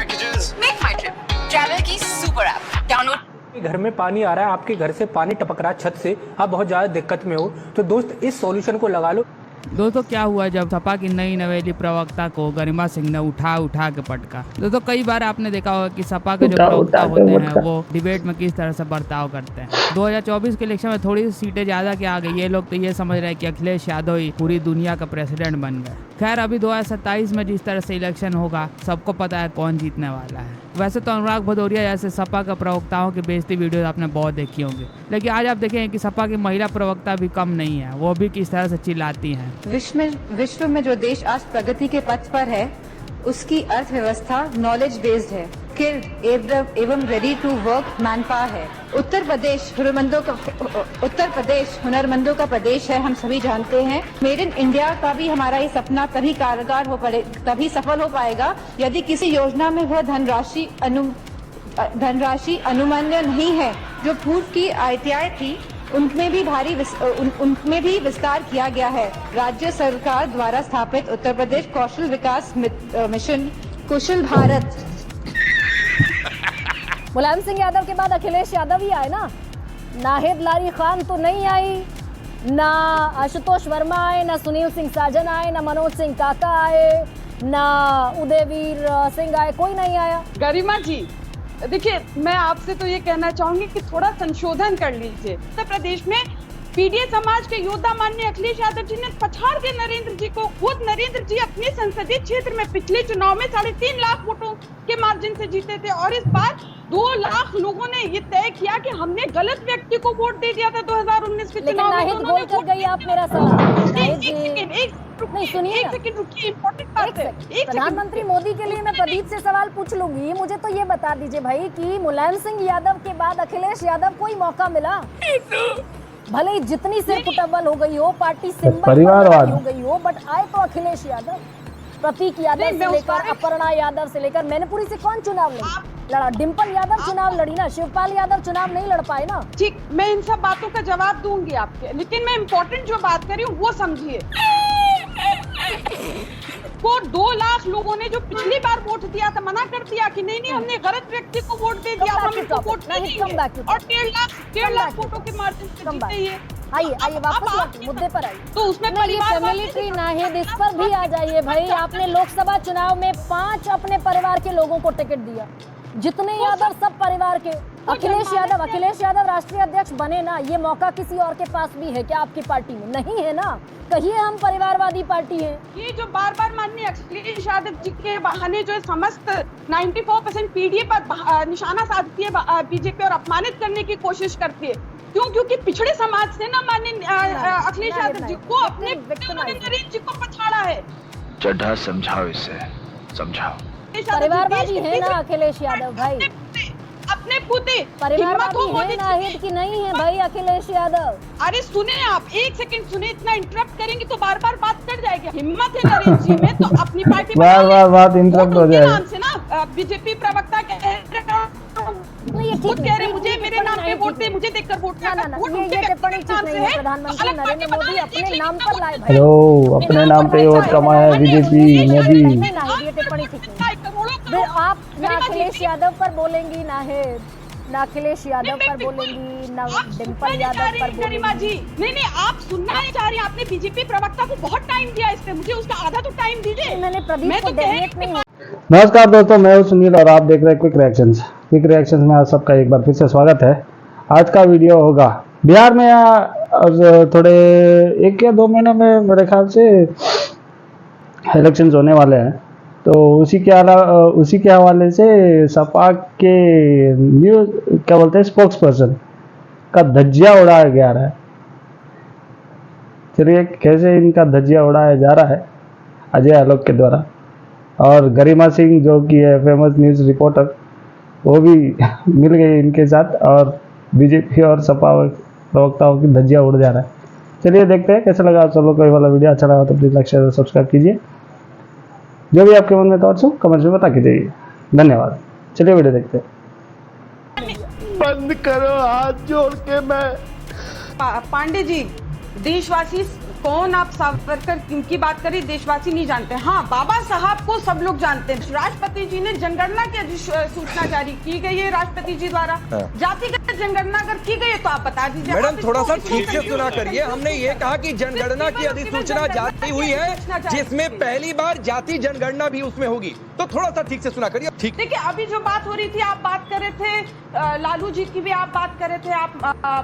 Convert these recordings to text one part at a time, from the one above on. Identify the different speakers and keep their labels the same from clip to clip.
Speaker 1: packages.
Speaker 2: Make my trip. Travel की super app download.
Speaker 3: घर में पानी आ रहा है, आपके घर से पानी टपक रहा है छत से, आप बहुत ज़्यादा दिक्कत में हो, तो दोस्त इस सॉल्यूशन को लगा लो।
Speaker 4: दोस्तों क्या हुआ जब सपा की नई नवेली प्रवक्ता को गरिमा सिंह ने उठा के पटका। दोस्तों कई बार आपने देखा होगा कि सपा के जो प्रवक्ता होते हैं वो डिबेट में किस तरह से बर्ताव करते हैं। 2024 के इलेक्शन में थोड़ी सीटें ज्यादा क्या आ गई, ये लोग तो ये समझ रहे हैं कि अखिलेश यादव ही पूरी दुनिया का प्रेसिडेंट बन गए। खैर अभी 2027 में जिस तरह से इलेक्शन होगा सबको पता है कौन जीतने वाला है। वैसे तो अनुराग भदौरिया जैसे सपा का प्रवक्ताओं की बेइज्जती वीडियो आपने बहुत देखी होंगी, लेकिन आज आप देखें कि सपा की महिला प्रवक्ता भी कम नहीं है, वो भी किस तरह से चिल्लाती हैं।
Speaker 5: विश्व में जो देश आज प्रगति के पथ पर है उसकी अर्थव्यवस्था नॉलेज बेस्ड है, स्किल्ड एवं ready to work manpower है। उत्तर प्रदेश हुनरमंदों का प्रदेश है, हम सभी जानते हैं। मेड इन इंडिया का भी हमारा ये सपना तभी सफल हो पाएगा यदि किसी योजना में वह धनराशि अनुमन्य नहीं है। जो पूर्व की आईटीआई थी उनमें भी विस्तार किया गया है। राज्य सरकार द्वारा स्थापित उत्तर प्रदेश कौशल विकास मिशन कुशल भारत।
Speaker 6: मुलायम सिंह यादव के बाद अखिलेश यादव ही आए ना। नाहिद लारी खान तो नहीं आई, ना आशुतोष वर्मा आए, ना सुनील सिंह साजन आए, ना मनोज सिंह काका आए, ना उदयवीर सिंह आए, कोई नहीं आया।
Speaker 7: गरिमा जी देखिए, मैं आपसे तो ये कहना चाहूंगी कि थोड़ा संशोधन कर लीजिए। उत्तर प्रदेश में पीडीए समाज के योद्धा माननीय अखिलेश यादव जी ने पछाड़ के नरेंद्र जी को, खुद नरेंद्र जी अपने संसदीय क्षेत्र में पिछले चुनाव में 3.5 लाख वोटों के मार्जिन से जीते थे, और इस बार 2 लाख लोगों ने ये तय किया कि हमने गलत व्यक्ति को वोट दे दिया था 2019 के चुनाव में।
Speaker 6: नाहिद बोल कर गई आप मेरा सवाल। नहीं सुनिए,
Speaker 7: एक सेकंड रुकिए, इम्पोर्टेंट बात है।
Speaker 6: प्रधानभमंत्री मोदी के लिए मैं प्रदीप से सवाल पूछ लूंगी। मुझे तो ये बता दीजिए भाई कि मुलायम सिंह यादव के बाद अखिलेश यादव को ही मौका मिला, भले ही जितनी सिर फुटबल हो गई हो, पार्टी सिंबल हो गई हो, बट आए तो अखिलेश यादव, प्रतीक यादव से लेकर अपर्णा यादव से लेकर मैनपुरी से कौन चुनाव लड़ा? डिम्पल यादव चुनाव लड़ी ना, शिवपाल यादव चुनाव नहीं लड़ पाए ना।
Speaker 7: ठीक, मैं इन सब बातों का जवाब दूंगी आपके, लेकिन मैं इम्पोर्टेंट जो बात कर रही हूँ वो समझिए। को 2 लाख लोगों ने जो पिछली बार वोट दिया था मना कर दिया कि नहीं हमने गलत व्यक्ति को वोट दे दिया, हम इनको वोट नहीं देंगे, और 1.5 लाख वोटों के मार्जिन से जीते ये।
Speaker 6: आइए वापस मुद्दे पर आइए।
Speaker 7: तो उसमें
Speaker 6: फैमिली ट्री नाहिद, इस पर भी आ जाइए भाई। आपने लोकसभा चुनाव में 5 अपने परिवार के लोगों को टिकट दिया, जितने यादव सब परिवार के। अखिलेश यादव राष्ट्रीय अध्यक्ष बने ना, ये मौका किसी और के पास भी है क्या आपकी पार्टी में? नहीं है ना। कहिए हम परिवारवादी पार्टी है।
Speaker 7: ये जो बार माननीय अखिलेश यादव जी के बहाने जो समस्त 94% पीडीए पर निशाना साधती है बीजेपी और अपमानित करने की कोशिश करती है। क्योंकि पिछड़े समाज से ना माननीय अखिलेश यादव जी को अपने नरेंद्र जी को पछाड़ा है।
Speaker 1: चड्ढा समझाओ इसे, समझाओ।
Speaker 6: परिवारवादी है ना अखिलेश यादव भाई,
Speaker 7: अपने पुते
Speaker 6: परिवारवादी है नाहिद की नहीं है भाई अखिलेश यादव।
Speaker 7: अरे सुने आप, एक सेकंड सुने, इतना इंटरप्ट करेंगे तो बार बात कर जाएगी। हिम्मत है नरेंद्र जी में तो अपनी पार्टी
Speaker 8: बात इंटरप्ट हो जाएगी।
Speaker 7: नाम से ना बीजेपी प्रवक्ता खुद कह रहे मुझे मेरे नाम पे वोट दे, मुझे देखकर वोट करना।
Speaker 6: ये टिप्पणी ठीक नहीं है। प्रधानमंत्री नरेंद्र मोदी अपने नाम पर लाए भाई।
Speaker 8: हेलो, अपने नाम पे वोट कमाया है बीजेपी मोदी।
Speaker 6: ये टिप्पणी ठीक नहीं। आप ना अखिलेश यादव पर बोलेंगी नाहिद, ना अखिलेश यादव पर बोलेंगी, ना डिम्पल यादव पर बोलेंगी।
Speaker 7: नहीं आप सुनना नहीं चाह रही। आपने बीजेपी प्रवक्ता को बहुत टाइम दिया इस पे, मुझे उसका आधा तो टाइम दीजिए।
Speaker 6: मैंने प्रदीप को डेविएट नहीं।
Speaker 8: नमस्कार दोस्तों, मैं हूं सुनील और आप देख रहे हैं क्विक रिएक्शंस में आप सबका एक बार फिर से स्वागत है। आज का वीडियो होगा बिहार में थोड़े 1 या 2 महीने में मेरे ख्याल से इलेक्शंस होने वाले हैं, तो उसी के हवाले से सपा के न्यूज क्या बोलते हैं स्पोक्स पर्सन का धज्जिया उड़ाया जा रहा है। चलिए कैसे इनका धज्जिया उड़ाया जा रहा है अजय आलोक के द्वारा, और गरिमा सिंह जो कि है फेमस न्यूज़ रिपोर्टर, वो भी मिल गई इनके साथ, और बीजेपी और सपा प्रवक्ताओं की धज्जिया उड़ जा रहा है। चलिए देखते हैं कैसा लगा आप सब लोग को ये वाला वीडियो। अच्छा लगा तो प्लीज़ लाइक शेयर और सब्सक्राइब कीजिए। जो भी आपके मन में थॉट्स हो कमेंट्स में बता के जाइए। धन्यवाद। चलिए वीडियो देखते हैं।
Speaker 9: बंद करो हाथ जोड़ के। मैं
Speaker 7: पांडे जी, देशवासी कौन आप सावरकर की बात करें, देशवासी नहीं जानते। हाँ, बाबा साहब को सब लोग जानते हैं। राष्ट्रपति जी ने जनगणना की अधिसूचना जारी की गई है राष्ट्रपति जी द्वारा। जातिगत जनगणना अगर की गई है तो आप बता दीजिए।
Speaker 9: मैडम थोड़ा सा ठीक से सुना करिए। हमने ये कहा कि जनगणना की अधिसूचना जारी हुई है, जिसमें पहली बार जाति जनगणना भी उसमें होगी, तो थोड़ा सा ठीक से सुना करिए। ठीक,
Speaker 7: देखिए अभी जो बात हो रही थी, आप बात कर रहे थे लालू जी की भी आप बात कर रहे थे, आप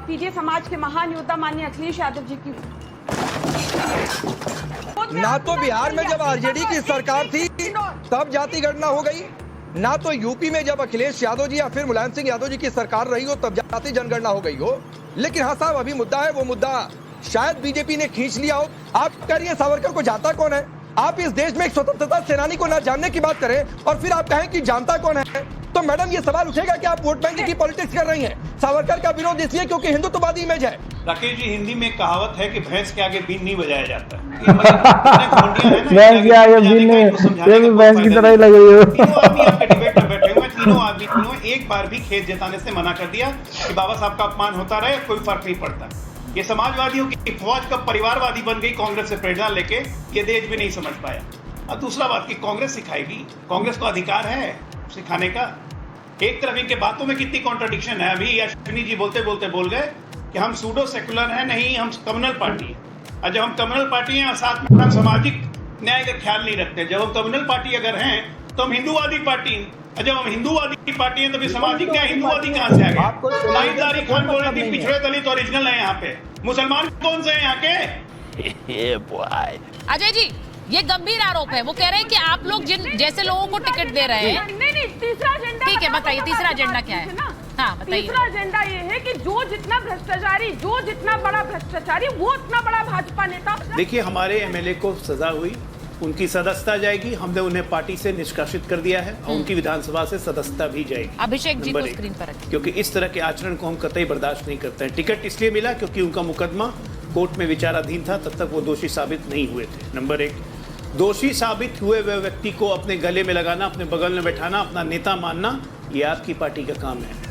Speaker 7: पीडीए समाज के महान योद्धा माननीय अखिलेश यादव जी की।
Speaker 9: ना तो बिहार में जब आरजेडी की सरकार थी तब जाति गणना हो गई, ना तो यूपी में जब अखिलेश यादव जी या फिर मुलायम सिंह यादव जी की सरकार रही हो तब जाति जनगणना हो गई हो। लेकिन हाँ साहब, अभी मुद्दा है, वो मुद्दा शायद बीजेपी ने खींच लिया हो। आप कह रही है सावरकर को जानता कौन है? आप इस देश में एक स्वतंत्रता सेनानी को ना जानने की बात करें और फिर आप कहें कि जानता कौन है, तो मैडम ये सवाल उठेगा कि आप वोट बैंक की पॉलिटिक्स कर रही हैं। सावरकर का विरोध इसलिए क्योंकि हिंदुत्ववादी इमेज है।
Speaker 10: राकेश जी, हिंदी में कहावत है कि भैंस के आगे बीन नहीं बजाया जाता।
Speaker 8: भैंस के आगे बीन नहीं, ये भी भैंस की तरह ही लग रही है।
Speaker 10: तीनों आदमी आपके डिबेट में बैठे हुए, तीनों आदमी एक बार भी खेत जताने से मना कर दिया कि बाबा साहब का अपमान होता रहे, कोई फर्क नहीं पड़ता। ये समाजवादियों की फौज कब परिवारवादी बन गई कांग्रेस से प्रेरणा लेके, ये देश भी नहीं समझ पाया। और दूसरा बात कि कांग्रेस सिखाएगी, कांग्रेस को अधिकार है सिखाने का। एक तरफ इनके बातों में कितनी कॉन्ट्रडिक्शन है। अभी अश्विनी जी बोलते बोलते बोल गए कि हम सूडो सेकुलर हैं, नहीं हम कम्युनल पार्टी हैं। और जब हम कम्युनल पार्टी हैं और साथ में हम सामाजिक न्याय का ख्याल नहीं रखते। जब हम कम्युनल पार्टी अगर हैं तो हम हिंदूवादी पार्टी हैं, और जब हम हिंदूवादी पार्टी हैं तो फिर सामाजिक न्याय हिंदूवादी कहाँ से आ गया? नाहिद खान बोल रही थी पिछड़े दलित ओरिजिनल है यहाँ पे, मुसलमान कौन से हैं यहाँ के?
Speaker 2: अजय जी, ये गंभीर आरोप है। वो कह रहे हैं कि आप लोग जिन जैसे लोगों को टिकट दे रहे हैं।
Speaker 7: नहीं, तीसरा एजेंडा
Speaker 2: ठीक है, बताइए तीसरा एजेंडा क्या है? हाँ बताइए।
Speaker 7: तीसरा एजेंडा ये है कि जो जितना भ्रष्टाचारी, जो जितना बड़ा भ्रष्टाचारी, वो उतना बड़ा भाजपा नेता।
Speaker 10: देखिए, हमारे एमएलए को सजा हुई, उनकी सदस्यता जाएगी। हमने उन्हें पार्टी से निष्कासित कर दिया है और उनकी विधानसभा से सदस्यता भी जाएगी।
Speaker 2: अभिषेक जी को स्क्रीन पर रखिए।
Speaker 10: क्योंकि इस तरह के आचरण को हम कतई बर्दाश्त नहीं करते हैं। टिकट इसलिए मिला क्योंकि उनका मुकदमा कोर्ट में विचाराधीन था, तब तक वो दोषी साबित नहीं हुए थे। नंबर एक, दोषी साबित हुए हुए व्यक्ति को अपने गले में लगाना, अपने बगल में बैठाना, अपना नेता मानना, ये आपकी पार्टी का काम है।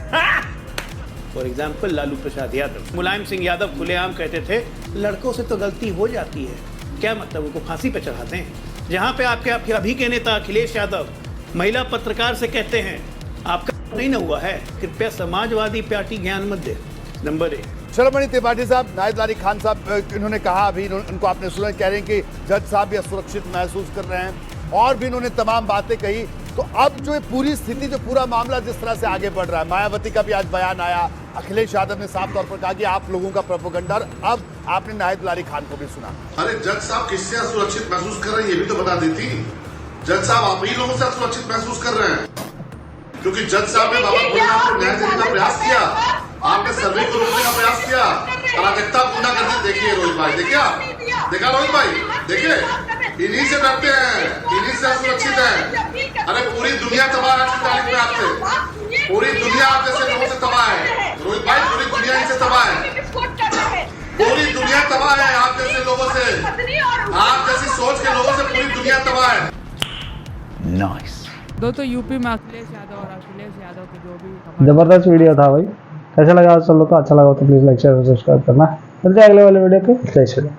Speaker 10: फॉर एग्जाम्पल लालू प्रसाद यादव, मुलायम सिंह यादव खुलेआम कहते थे लड़कों से तो गलती हो जाती है। क्या मतलब, उनको फांसी पे चढ़ाते हैं? जहां पे आपके अभी के नेता अखिलेश यादव महिला पत्रकार से कहते हैं आपका नहीं ना हुआ है, कृपया समाजवादी पार्टी ज्ञान मत दे। नंबर एक,
Speaker 11: शर्मणी त्रिपाठी साहब, नाहिद लारी खान साहब, इन्होंने कहा, अभी उनको आपने सुना, कह रहे हैं कि जज साहब भी असुरक्षित महसूस कर रहे हैं, और भी इन्होंने तमाम बातें कही। तो अब जो ये पूरी स्थिति, जो पूरा मामला जिस तरह से आगे बढ़ रहा है, मायावती का भी आज बयान आया, अखिलेश यादव ने साफ तौर पर कहा कि आप लोगों का प्रोपेगेंडा। अब आपने नाहिद लारी खान को भी सुना।
Speaker 12: अरे जज साहब किससे असुरक्षित महसूस कर रहे हैं ये भी तो बता देती। जज साहब आप ही लोगों से असुरक्षित महसूस कर रहे हैं, क्योंकि जज साहब ने बाबा भोलेनाथ को न्याय देने का प्रयास किया, आपने सर्वे को रोकने का प्रयास किया, अराजकता पूर्ण कर दी। देखिए रोहित भाई, देखा रोहित भाई, देखिए इन्हीं से डरते हैं, इन्हीं से असुरक्षित है। अरे पूरी दुनिया तबाह है आज की तारीख में आपसे, पूरी दुनिया आप जैसे लोगों से तबाह है। रोहित भाई, पूरी दुनिया इनसे तबाह है, पूरी दुनिया तबाह है आप जैसे लोगों से, आप जैसी सोच के लोगों से पूरी दुनिया तबाह है।
Speaker 1: नाइस।
Speaker 4: दोस्तों यूपी में अखिलेश यादव और अखिलेश यादव की जो भी
Speaker 8: जबरदस्त वीडियो था भाई। कैसा लगा आप सब लोग को? अच्छा लगा तो प्लीज लाइक शेयर और सब्सक्राइब करना। मिलते हैं अगले वाले वीडियो पे। जय श्री राम।